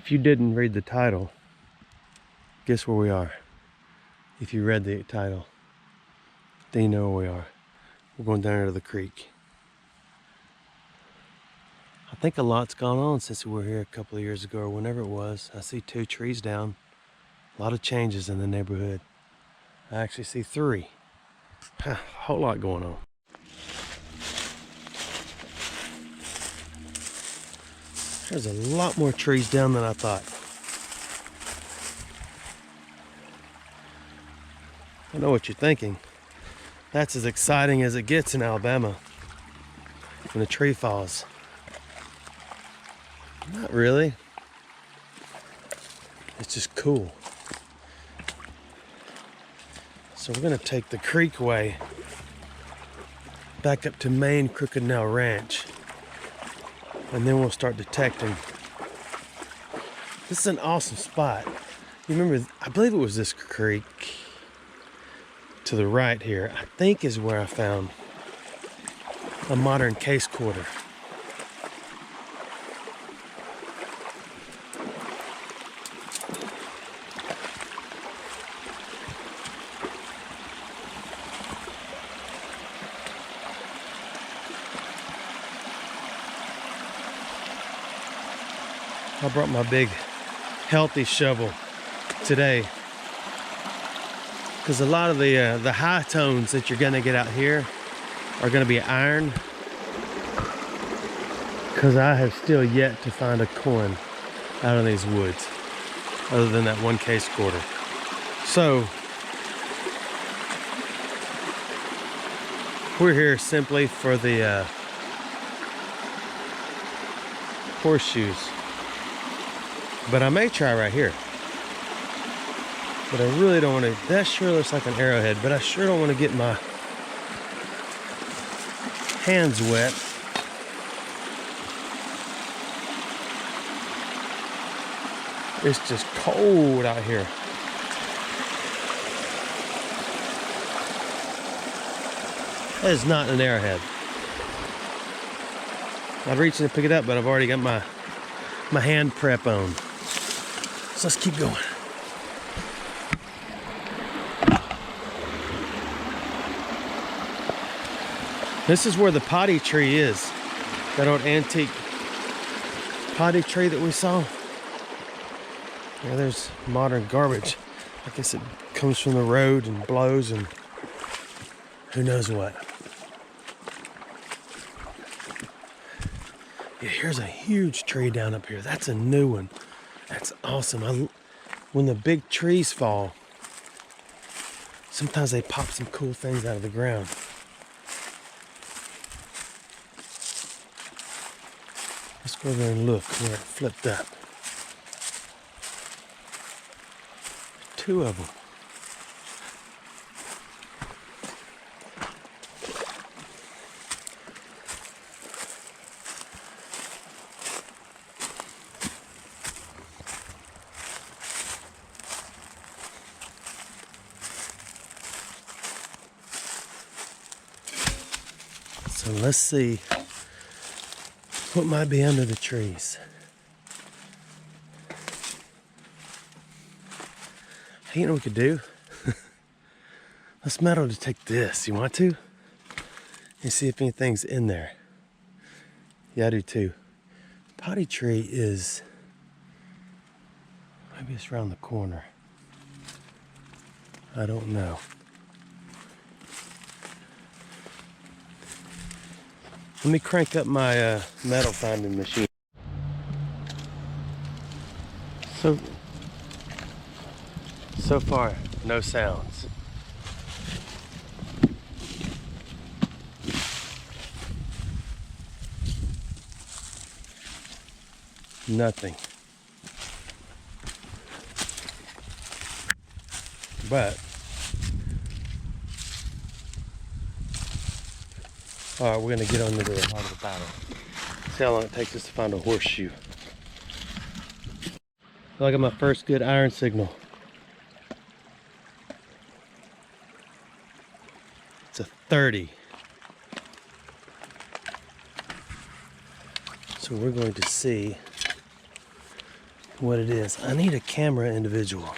If you didn't read the title, guess where we are? If you read the title, then you know where we are. We're going down to the creek. I think a lot's gone on since we were here a couple of years ago or whenever it was. I see 2 trees down. A lot of changes in the neighborhood. I actually see 3. A whole lot going on. There's a lot more trees down than I thought. I know what you're thinking. That's as exciting as it gets in Alabama when a tree falls. Not really. It's just cool. So we're gonna take the creekway back up to Main Crooked Nail Ranch, and then we'll start detecting. This is an awesome spot. You remember, I believe it was this creek to the right here, I think is where I found a modern case quarter. I brought my big healthy shovel today because a lot of the high tones that you're gonna get out here are gonna be iron, because I have still yet to find a coin out of these woods other than that 1 case quarter. So we're here simply for the horseshoes, but I may try right here. But I really don't want to. That sure looks like an arrowhead, but I sure don't want to get my hands wet. It's just cold out here. That is not an arrowhead. I'd reach in to pick it up, but I've already got my hand prep on. So let's keep going. This is where the potty tree is. That old antique potty tree that we saw. Yeah, there's modern garbage. I guess it comes from the road and blows and who knows what. Yeah, here's a huge tree down up here. That's a new one. That's awesome. When the big trees fall, sometimes they pop some cool things out of the ground. Let's go there and look where it flipped up. 2 of them. So let's see what might be under the trees. Hey, you know what we could do? Let's metal detect this. You want to? And see if anything's in there. Yeah, I do too. Potty tree is, maybe it's around the corner. I don't know. Let me crank up my metal finding machine. So far, no sounds. Nothing. But all right, we're gonna get on to the heart of the battle. See how long it takes us to find a horseshoe. I got my first good iron signal. It's a 30. So we're going to see what it is. I need a camera individual.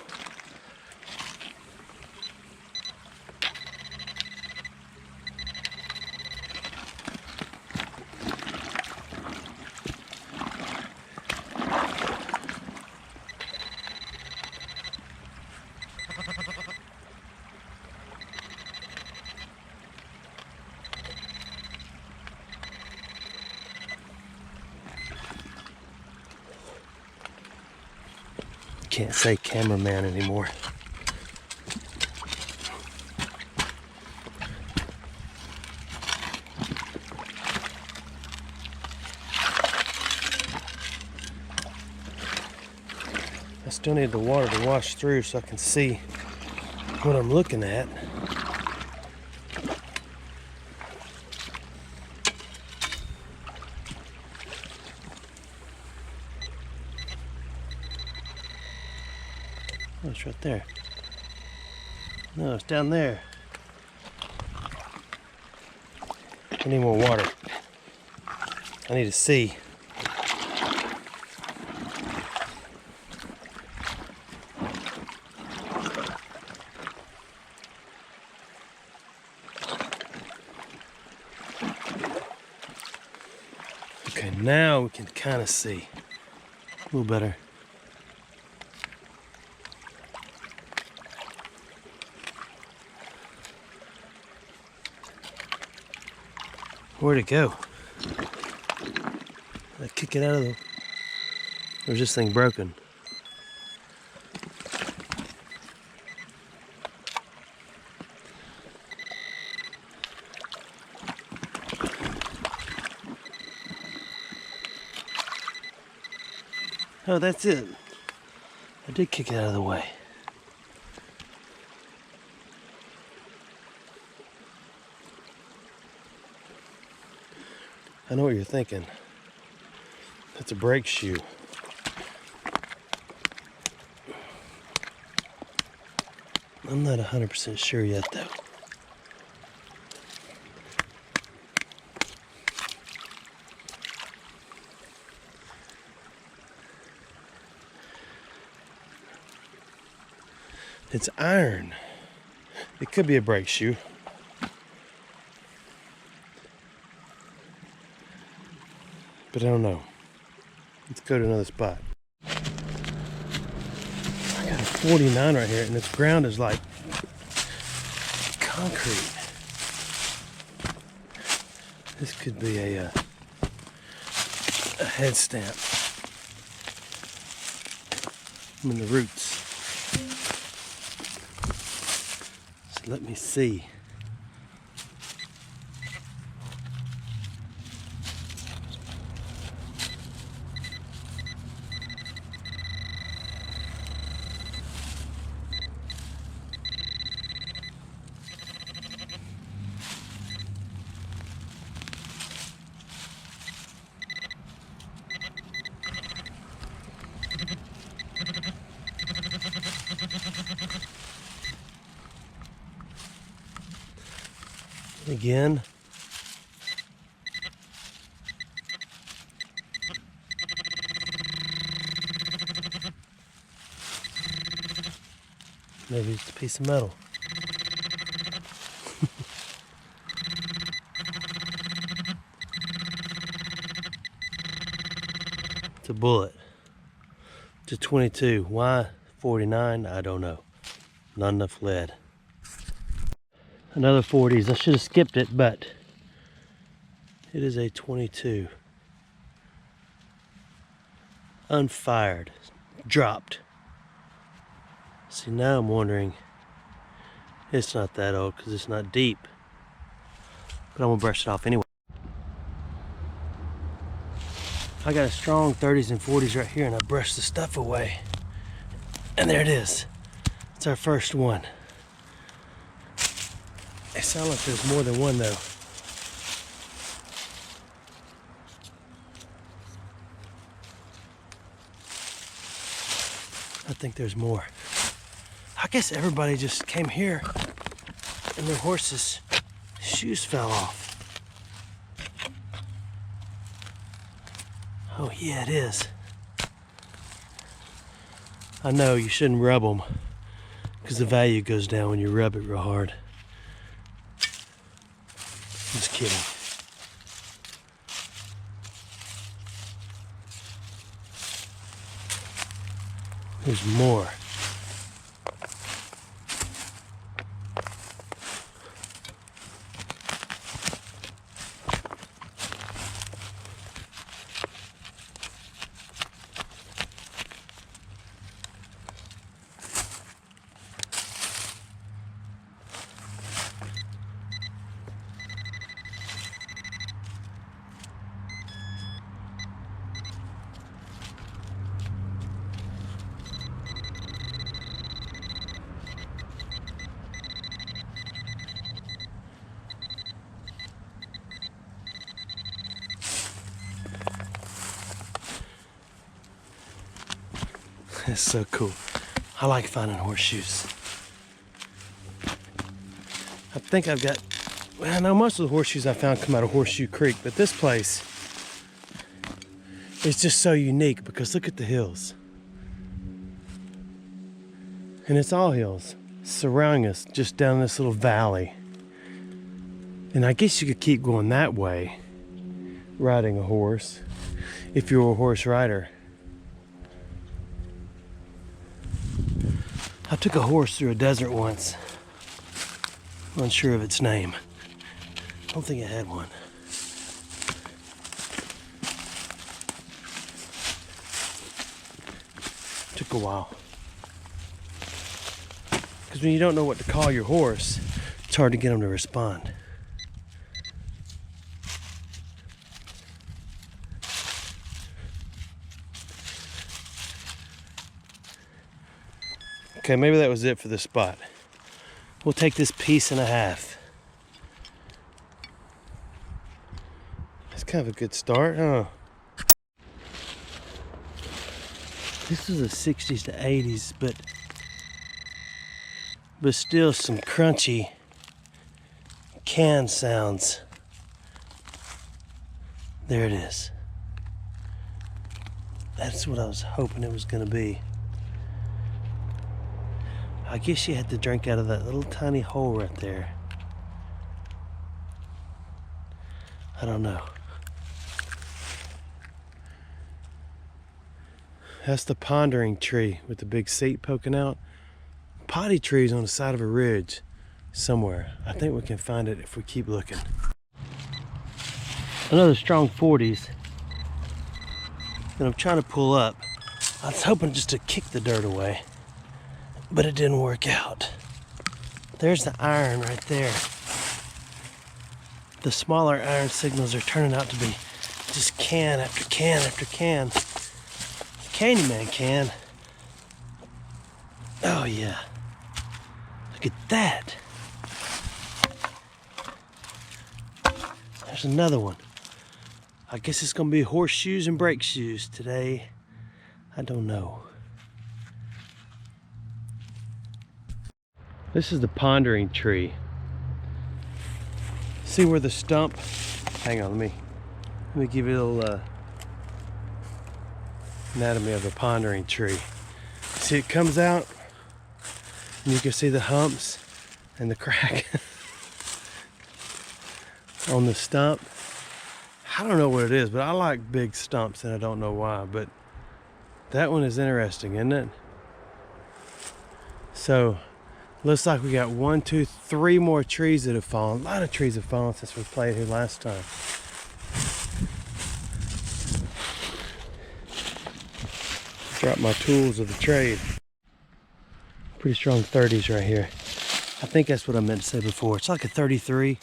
Can't say cameraman anymore. I still need the water to wash through so I can see what I'm looking at. Oh, it's right there. No, it's down there. I need more water. I need to see. Okay, now we can kind of see. A little better. Where'd it go? Did I kick it out of the... Or is this thing broken? Oh, that's it. I did kick it out of the way. I know what you're thinking. That's a brake shoe. I'm not 100% sure yet, though. It's iron. It could be a brake shoe. But I don't know. Let's go to another spot. I got a 49 right here, and this ground is like concrete. This could be a head stamp. I'm in the roots. So let me see. Again. Maybe it's a piece of metal. It's a bullet. It's a 22. Why 49? I don't know. Not enough lead. Another 40s. I should have skipped it, but it is a 22. Unfired. Dropped. See, now I'm wondering, it's not that old because it's not deep. But I'm going to brush it off anyway. I got a strong 30s and 40s right here, and I brushed the stuff away. And there it is. It's our first one. It sounds like there's more than one though. I think there's more. I guess everybody just came here and their horses' shoes fell off. Oh yeah, it is. I know you shouldn't rub them because the value goes down when you rub it real hard. Just kidding. There's more. It's so cool. I like finding horseshoes. I think I've got, well, I know most of the horseshoes I found come out of Horseshoe Creek, but this place is just so unique because look at the hills. And it's all hills surrounding us just down this little valley. And I guess you could keep going that way, riding a horse, if you were a horse rider. I took a horse through a desert once. Unsure of its name. I don't think it had one. Took a while. Because when you don't know what to call your horse, it's hard to get them to respond. Okay, maybe that was it for this spot. We'll take this piece and a half. That's kind of a good start, huh? This is the 60s to 80s, but still some crunchy can sounds. There it is. That's what I was hoping it was gonna be. I guess you had to drink out of that little tiny hole right there. I don't know. That's the pondering tree with the big seat poking out. Potty tree's on the side of a ridge somewhere. I think we can find it if we keep looking. Another strong 40s that I'm trying to pull up. I was hoping just to kick the dirt away, but it didn't work out. There's the iron right there. The smaller iron signals are turning out to be just can after can after can. Candyman can. Oh yeah. Look at that. There's another one. I guess it's gonna be horseshoes and brake shoes today. I don't know. This is the pondering tree. See where the stump, hang on, let me give you a little anatomy of the pondering tree. See, it comes out and you can see the humps and the crack on the stump. I don't know what it is, but I like big stumps and I don't know why, but that one is interesting, isn't it? So looks like we got 1, 2, 3 more trees that have fallen. A lot of trees have fallen since we played here last time. Drop my tools of the trade. Pretty strong 30s right here. I think that's what I meant to say before. It's like a 33.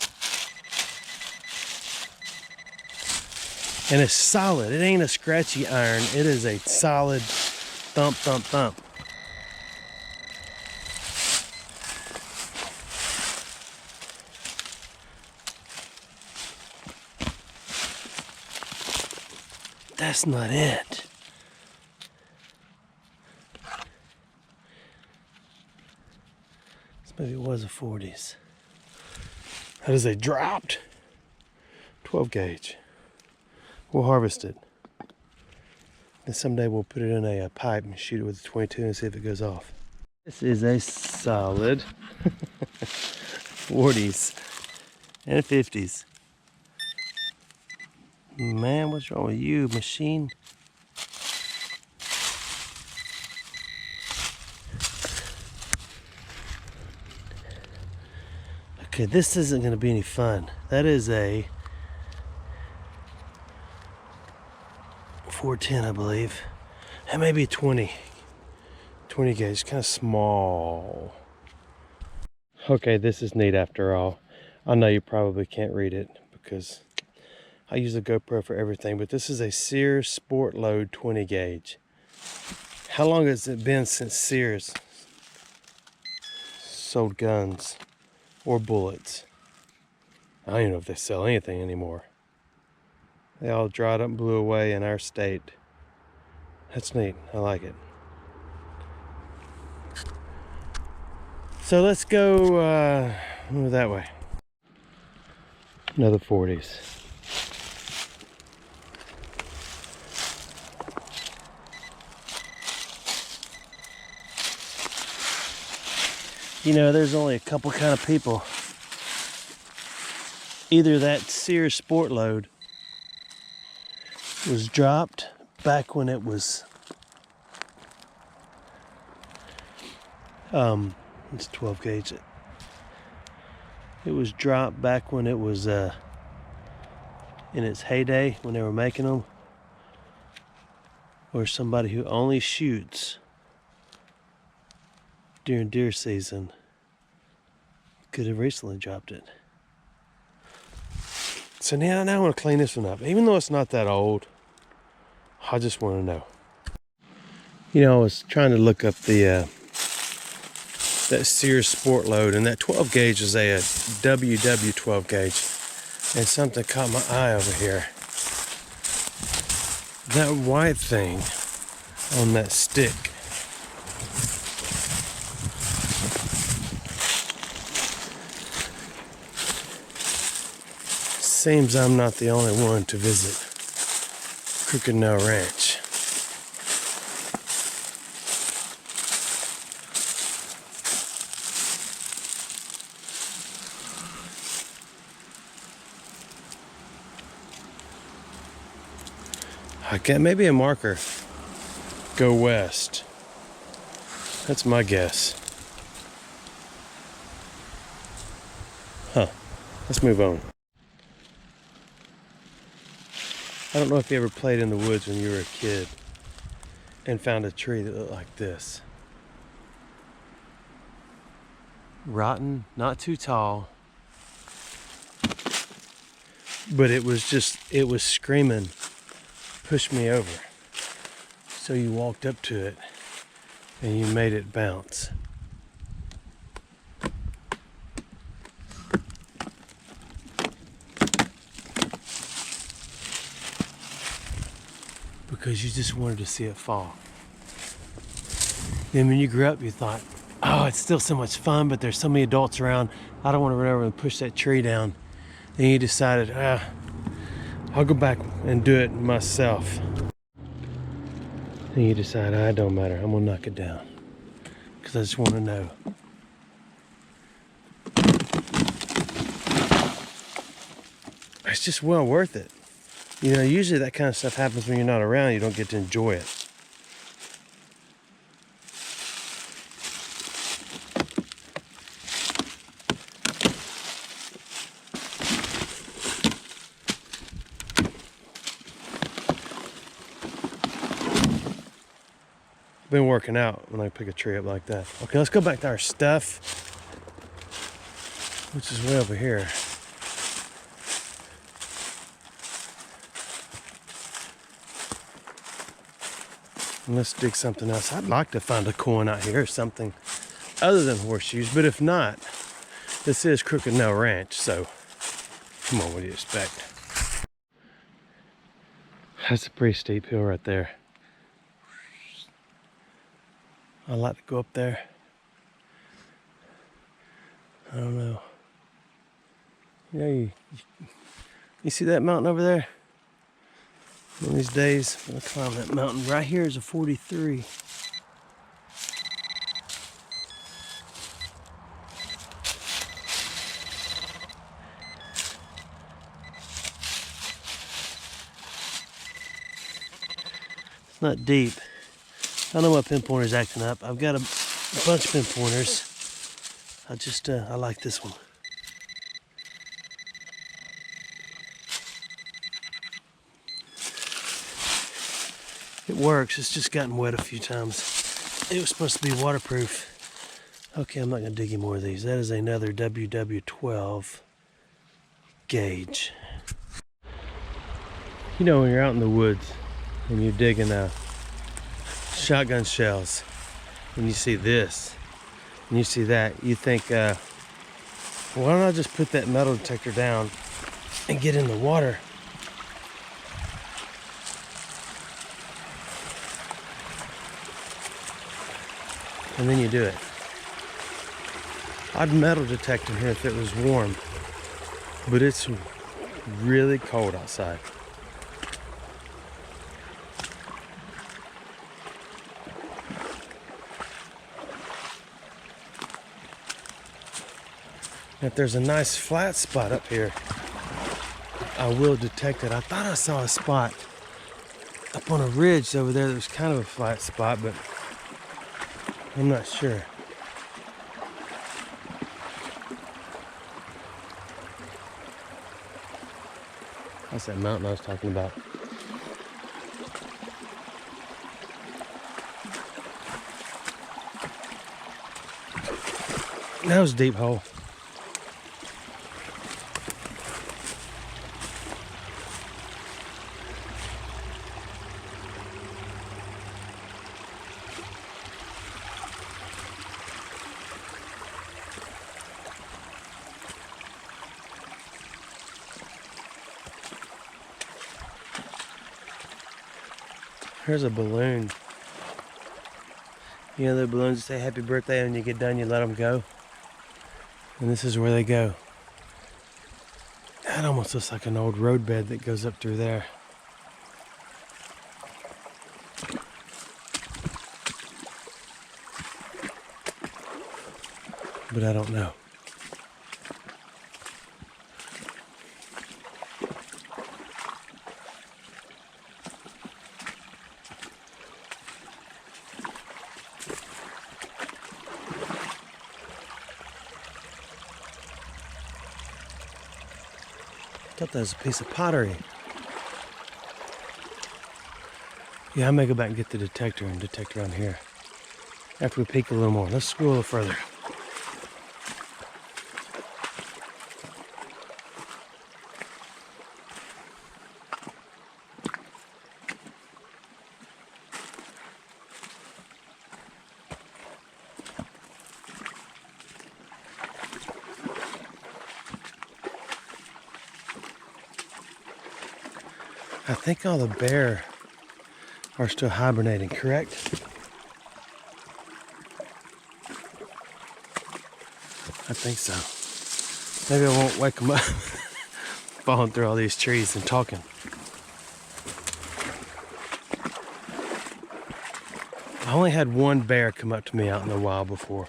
And it's solid. It ain't a scratchy iron. It is a solid thump, thump, thump. That's not it. Maybe it was a 40s. That is a dropped 12 gauge. We'll harvest it. And someday we'll put it in a pipe and shoot it with a 22 and see if it goes off. This is a solid 40s and 50s. Man, what's wrong with you, machine? Okay, this isn't going to be any fun. That is a 410, I believe. That may be 20 gauge, kind of small. Okay, this is neat after all. I know you probably can't read it because I use the GoPro for everything, but this is a Sears Sport Load 20 gauge. How long has it been since Sears sold guns or bullets? I don't even know if they sell anything anymore. They all dried up and blew away in our state. That's neat. I like it. So let's go that way. Another 40s. You know, there's only a couple kind of people. Either that Sears Sport Load was dropped back when it was it's 12 gauge. It was dropped back when it was in its heyday when they were making them, or somebody who only shoots during deer season could have recently dropped it. So now I want to clean this one up. Even though it's not that old, I just want to know. You know, I was trying to look up the that Sears Sport Load, and that 12 gauge is a WW 12 gauge. And something caught my eye over here. That white thing on that stick. Seems I'm not the only one to visit Crooked Nail Ranch. Okay, maybe a marker. Go west. That's my guess. Huh. Let's move on. I don't know if you ever played in the woods when you were a kid and found a tree that looked like this. Rotten, not too tall, but it was screaming, push me over. So you walked up to it and you made it bounce. Because you just wanted to see it fall. Then when you grew up, you thought, oh, it's still so much fun, but there's so many adults around. I don't want to run over and push that tree down. Then you decided, I'll go back and do it myself. And you decide, it don't matter, I'm gonna knock it down. Because I just want to know. It's just well worth it. You know, usually that kind of stuff happens when you're not around. You don't get to enjoy it. Been working out when I pick a tree up like that. Okay, let's go back to our stuff, which is way over here. And let's dig something else. I'd like to find a coin out here or something other than horseshoes, but if not, this is Crooked Nail Ranch, so come on, what do you expect? That's a pretty steep hill right there. I'd like to go up there. I don't know. Yeah, you see that mountain over there? One of these days, I'm gonna climb that mountain. Right here is a 43. It's not deep. I know my pinpointer's acting up. I've got a bunch of pinpointers. I like this one. It works, it's just gotten wet a few times. It was supposed to be waterproof. Okay, I'm not gonna dig any more of these. That is another WW12 gauge. You know, when you're out in the woods and you're digging shotgun shells and you see this and you see that, you think, why don't I just put that metal detector down and get in the water? And then you do it. I'd metal detect in here if it was warm, but it's really cold outside. If there's a nice flat spot up here, I will detect it. I thought I saw a spot up on a ridge over there that was kind of a flat spot, but I'm not sure. That's that mountain I was talking about. That was a deep hole. Here's a balloon. You know the balloons that say happy birthday, and when you get done you let them go? And this is where they go. That almost looks like an old roadbed that goes up through there. But I don't know. I thought that was a piece of pottery. Yeah, I may go back and get the detector and detect around here after we peek a little more. Let's scroll a little further. I think all the bear are still hibernating, correct? I think so. Maybe I won't wake them up falling through all these trees and talking. I only had one bear come up to me out in the wild before.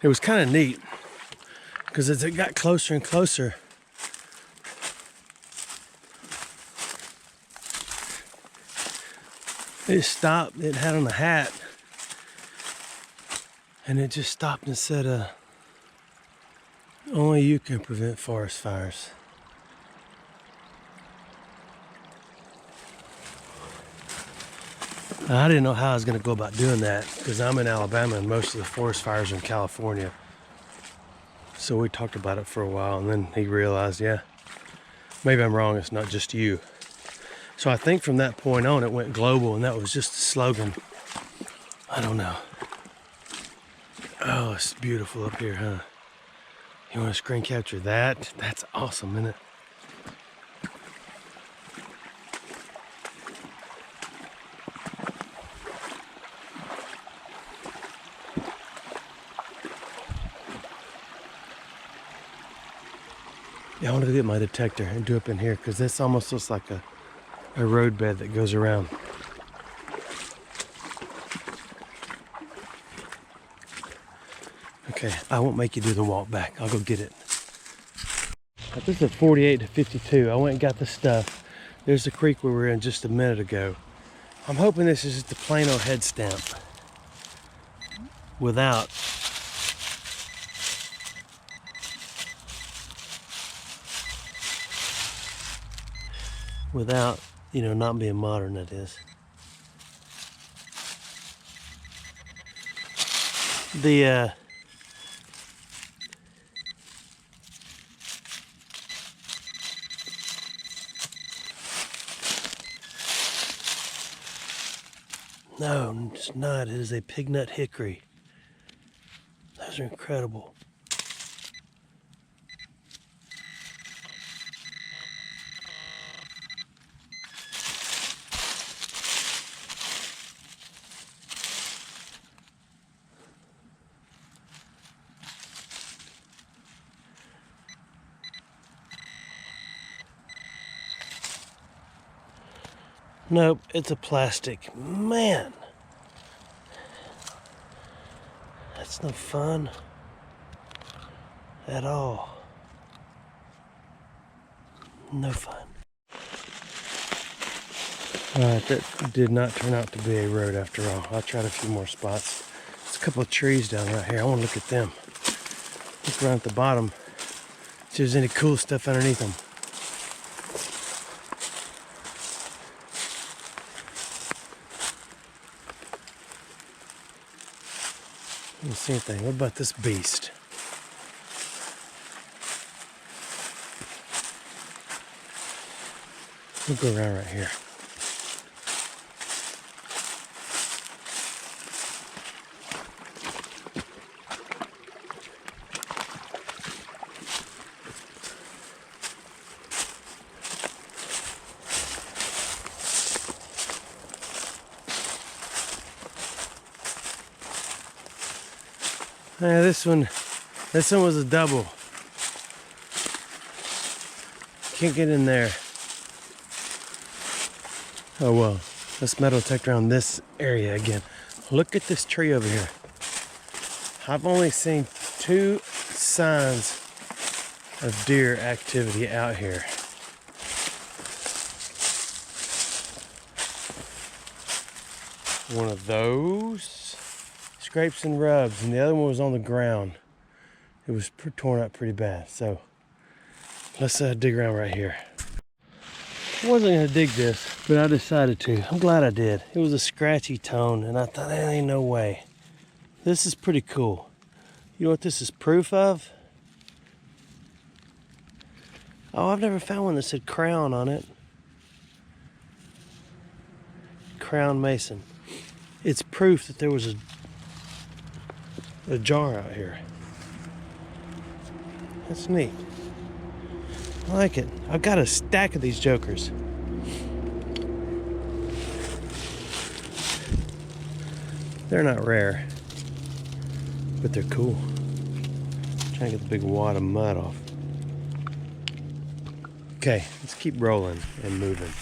It was kind of neat because as it got closer and closer, it stopped. It had on a hat, and it just stopped and said, only you can prevent forest fires. I didn't know how I was going to go about doing that because I'm in Alabama and most of the forest fires are in California. So we talked about it for a while, and then he realized, yeah, maybe I'm wrong, it's not just you. So I think from that point on it went global, and that was just a slogan. I don't know. Oh, it's beautiful up here, huh? You want to screen capture that? That's awesome, isn't it? Yeah, I wanted to get my detector and do up in here because this almost looks like a a roadbed that goes around. Okay, I won't make you do the walk back. I'll go get it. This is 48 to 52. I went and got the stuff. There's the creek we were in just a minute ago. I'm hoping this is just a plain old head stamp without you know, not being modern, that is. The no, it's not. It is a pignut hickory. Those are incredible. Nope, it's a plastic. Man, that's no fun at all. No fun. Alright, that did not turn out to be a road after all. I tried a few more spots. There's a couple of trees down right here. I want to look at them. Look around at the bottom. See if there's any cool stuff underneath them. I don't see anything. What about this beast? We'll go around right here. Yeah, this one was a double. Can't get in there. Oh well, let's metal detect around this area again. Look at this tree over here. I've only seen 2 signs of deer activity out here. One of those scrapes and rubs, and the other one was on the ground. It was torn up pretty bad. So let's dig around right here. I wasn't gonna dig this, but I decided to. I'm glad I did. It was a scratchy tone, and I thought, there ain't no way. This is pretty cool. You know what this is proof of? Oh, I've never found one that said Crown on it. Crown Mason. It's proof that there was a jar out here. That's neat. I like it. I've got a stack of these jokers. They're not rare, but they're cool. Trying to get the big wad of mud off. Okay, let's keep rolling and moving.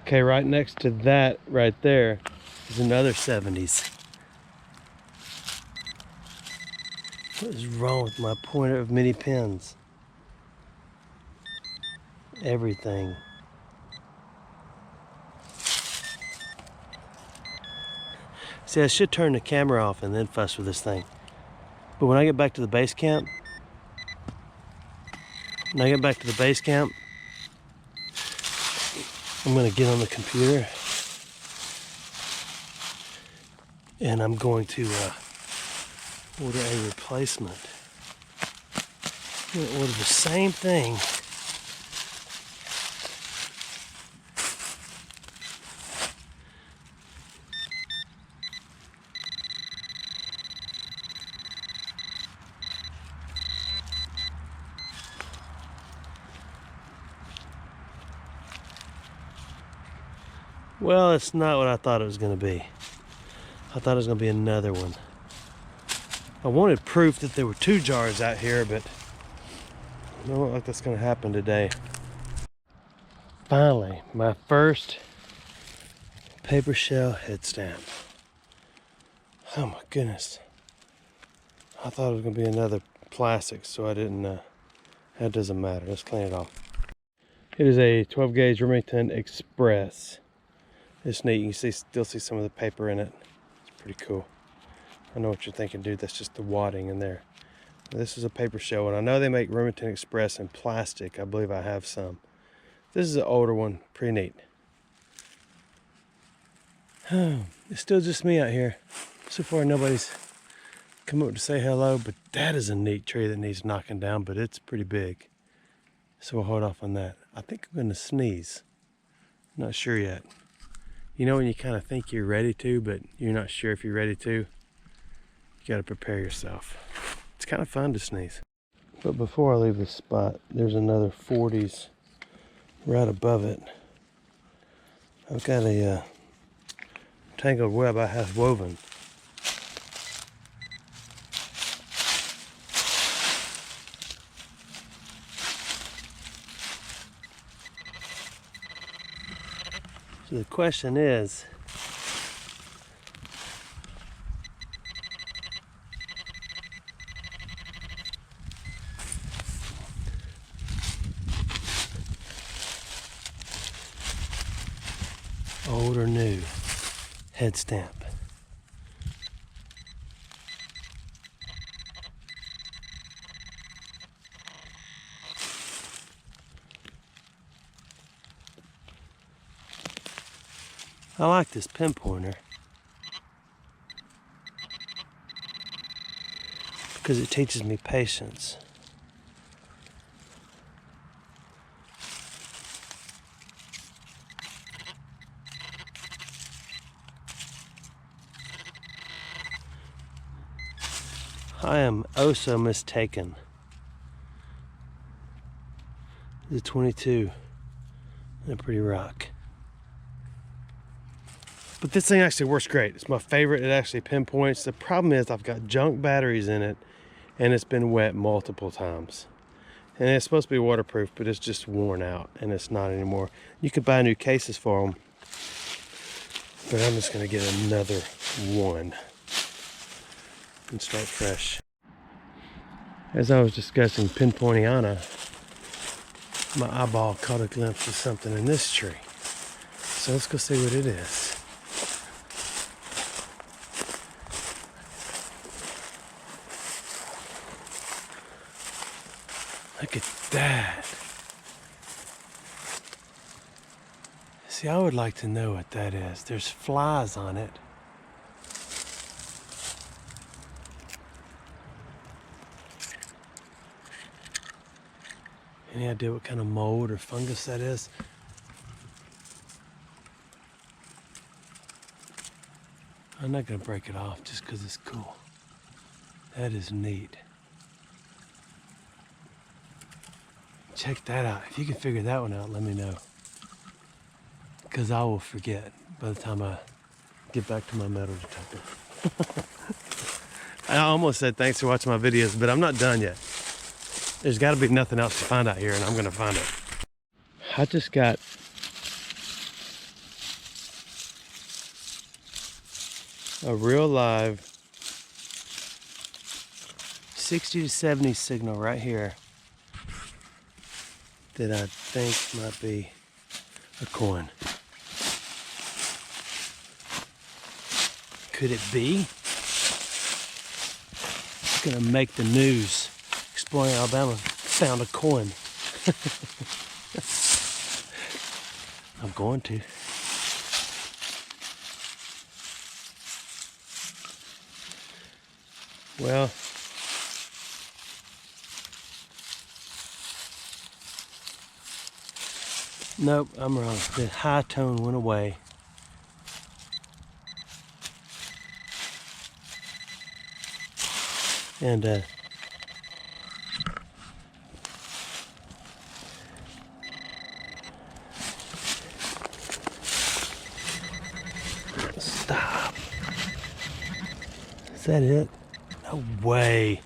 Okay, right next to that right there is another 70s. What is wrong with my pointer of mini pins? Everything. See, I should turn the camera off and then fuss with this thing. But when I get back to the base camp, I'm gonna get on the computer and I'm going to order a replacement. I'm gonna order the same thing. Well, it's not what I thought it was going to be. I thought it was going to be another one. I wanted proof that there were 2 jars out here, but I don't look like that's going to happen today. Finally, my first paper shell head stamp. Oh my goodness. I thought it was gonna be another plastic, so I didn't, that doesn't matter. Let's clean it off. It is a 12 gauge Remington Express. It's neat, you can still see some of the paper in it. It's pretty cool. I know what you're thinking, dude, that's just the wadding in there. This is a paper shell, and I know they make Remington Express in plastic. I believe I have some. This is an older one, pretty neat. It's still just me out here. So far nobody's come up to say hello, but that is a neat tree that needs knocking down, but it's pretty big. So we'll hold off on that. I think I'm gonna sneeze. Not sure yet. You know when you kind of think you're ready to, but you're not sure if you're ready to? You gotta prepare yourself. It's kind of fun to sneeze. But before I leave this spot, there's another 40s right above it. I've got a tangled web I have woven. So the question is, old or new head stamp? I like this pinpointer because it teaches me patience. I am oh so mistaken. The 22 and a pretty rock. But this thing actually works great. It's my favorite. It actually pinpoints. The problem is I've got junk batteries in it and it's been wet multiple times. And it's supposed to be waterproof, but it's just worn out and it's not anymore. You could buy new cases for them, but I'm just gonna get another one and start fresh. As I was discussing pinpointiana, my eyeball caught a glimpse of something in this tree. So let's go see what it is. Look at that. See, I would like to know what that is. There's flies on it. Any idea what kind of mold or fungus that is? I'm not gonna break it off just because it's cool. That is neat. Check that out. If you can figure that one out, let me know. Because I will forget by the time I get back to my metal detector. I almost said thanks for watching my videos, but I'm not done yet. There's got to be nothing else to find out here, and I'm going to find it. I just got a real live 60 to 70 signal right here that I think might be a coin. Could it be? It's gonna make the news. Exploring Alabama found a coin. I'm going to. Well, nope, I'm wrong. The high tone went away. And stop. Is that it? No way.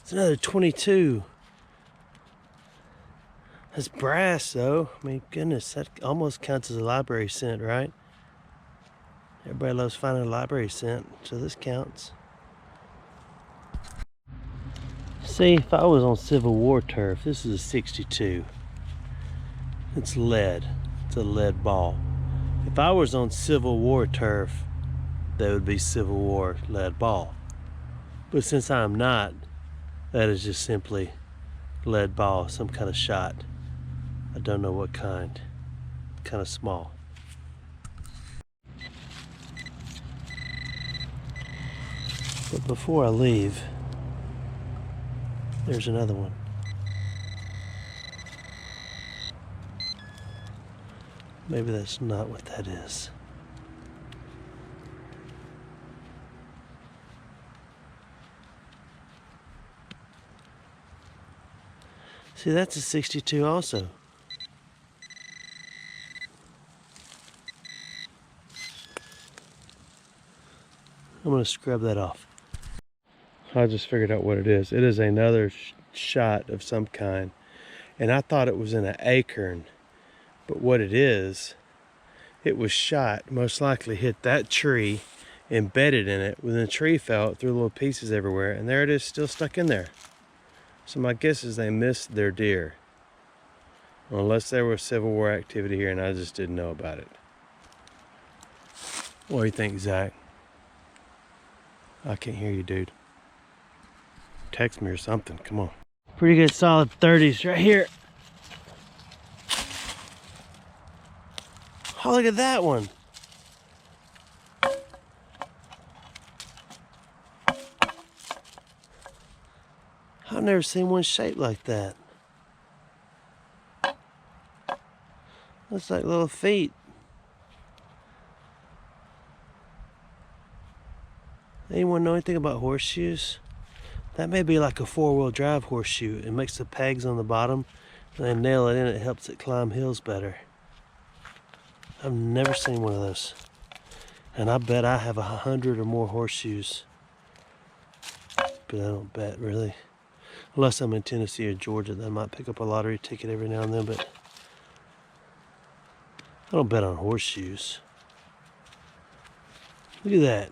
It's another 22. It's brass though. I mean, goodness, that almost counts as a library scent, right? Everybody loves finding a library scent, so this counts. See, if I was on Civil War turf, this is a 62. It's lead. It's a lead ball. If I was on Civil War turf, that would be Civil War lead ball. But since I'm not, that is just simply lead ball, some kind of shot. I don't know what kind. Kind of small. But before I leave, there's another one. Maybe that's not what that is. See, that's a 62 also. I'm gonna scrub that off. I just figured out what it is. It is another shot of some kind. And I thought it was in an acorn. But what it is, it was shot, most likely hit that tree, embedded in it. When the tree fell, it threw little pieces everywhere. And there it is, still stuck in there. So my guess is they missed their deer. Unless there was Civil War activity here and I just didn't know about it. What do you think, Zach? I can't hear you, dude. Text me or something, come on. Pretty good solid 30s right here. Oh, look at that one. I've never seen one shaped like that. Looks like little feet. Anyone know anything about horseshoes? That may be like a four-wheel drive horseshoe. It makes the pegs on the bottom and then nail it in. It helps it climb hills better. I've never seen one of those. And I bet I have 100 or more horseshoes. But I don't bet, really. Unless I'm in Tennessee or Georgia, then I might pick up a lottery ticket every now and then, but I don't bet on horseshoes. Look at that.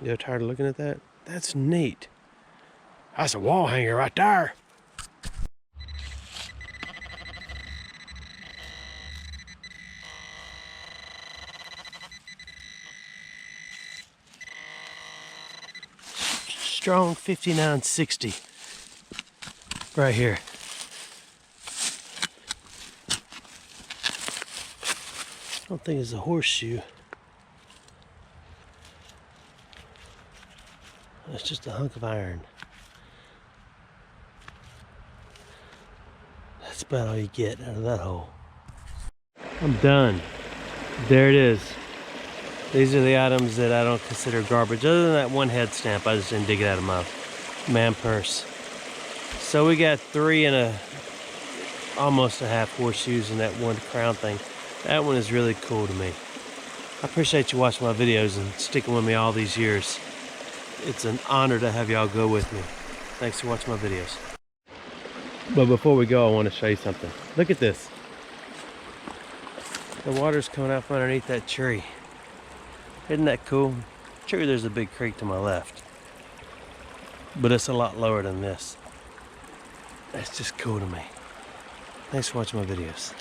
You tired of looking at that? That's neat. That's a wall hanger right there. Strong 5960 right here. I don't think it's a horseshoe. It's just a hunk of iron. That's about all you get out of that hole. I'm done. There it is. These are the items that I don't consider garbage. Other than that one head stamp, I just didn't dig it out of my man purse. So we got 3 and almost a half horseshoes in that one crown thing. That one is really cool to me. I appreciate you watching my videos and sticking with me all these years. It's an honor to have y'all go with me. Thanks for watching my videos. But before we go, I want to show you something. Look at this. The water's coming out from underneath that tree. Isn't that cool? Sure, there's a big creek to my left, but it's a lot lower than this. That's just cool to me. Thanks for watching my videos.